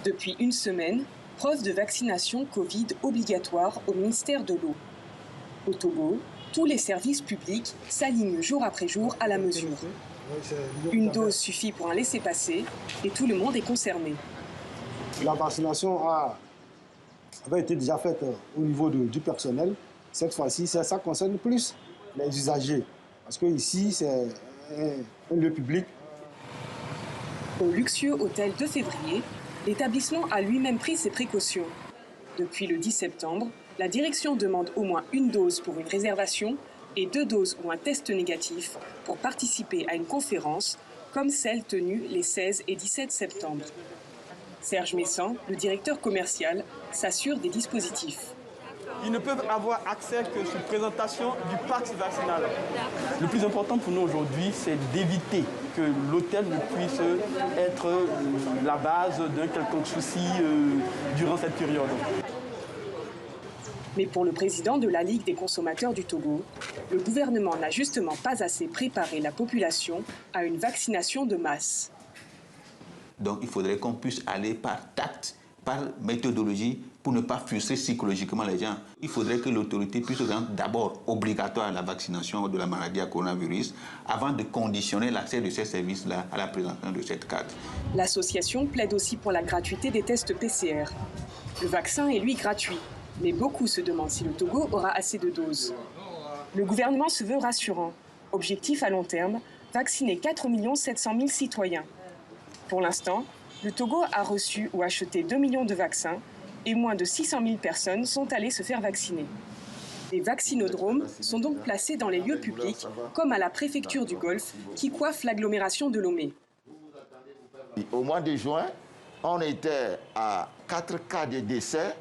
Depuis une semaine, preuve de vaccination Covid obligatoire au ministère de l'Eau. Au Togo, tous les services publics s'alignent jour après jour à la mesure. Une dose suffit pour un laissez-passer et tout le monde est concerné. La vaccination avait été déjà faite au niveau du personnel. Cette fois-ci, ça concerne plus les usagers. Parce que ici, c'est un lieu public. Au luxueux hôtel de Février, l'établissement a lui-même pris ses précautions. Depuis le 10 septembre, la direction demande au moins une dose pour une réservation et 2 doses ou un test négatif pour participer à une conférence comme celle tenue les 16 et 17 septembre. Serge Messan, le directeur commercial, s'assure des dispositifs. Ils ne peuvent avoir accès que sur présentation du pass vaccinal. Le plus important pour nous aujourd'hui, c'est d'éviter que l'hôtel ne puisse être la base d'un quelconque souci durant cette période. Mais pour le président de la Ligue des consommateurs du Togo, le gouvernement n'a justement pas assez préparé la population à une vaccination de masse. Donc il faudrait qu'on puisse aller par tact, par méthodologie, pour ne pas frustrer psychologiquement les gens. Il faudrait que l'autorité puisse rendre d'abord obligatoire la vaccination de la maladie à coronavirus avant de conditionner l'accès de ces services-là à la présentation de cette carte. L'association plaide aussi pour la gratuité des tests PCR. Le vaccin est lui gratuit, mais beaucoup se demandent si le Togo aura assez de doses. Le gouvernement se veut rassurant. Objectif à long terme, vacciner 4 700 000 citoyens. Pour l'instant, le Togo a reçu ou acheté 2 millions de vaccins et moins de 600 000 personnes sont allées se faire vacciner. Des vaccinodromes sont donc placés dans les lieux publics, comme à la préfecture du Golfe, qui coiffe l'agglomération de Lomé. Au mois de juin, on était à 4 cas de décès,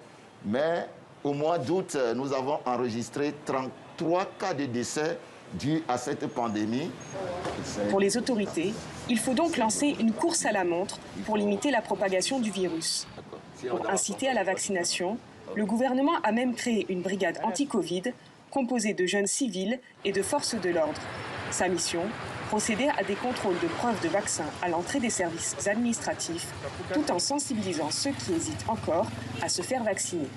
mais au mois d'août, nous avons enregistré 33 cas de décès dus à cette pandémie. Pour les autorités, il faut donc lancer une course à la montre pour limiter la propagation du virus. Pour inciter à la vaccination, le gouvernement a même créé une brigade anti-Covid composée de jeunes civils et de forces de l'ordre. Sa mission, procéder à des contrôles de preuves de vaccins à l'entrée des services administratifs, tout en sensibilisant ceux qui hésitent encore à se faire vacciner.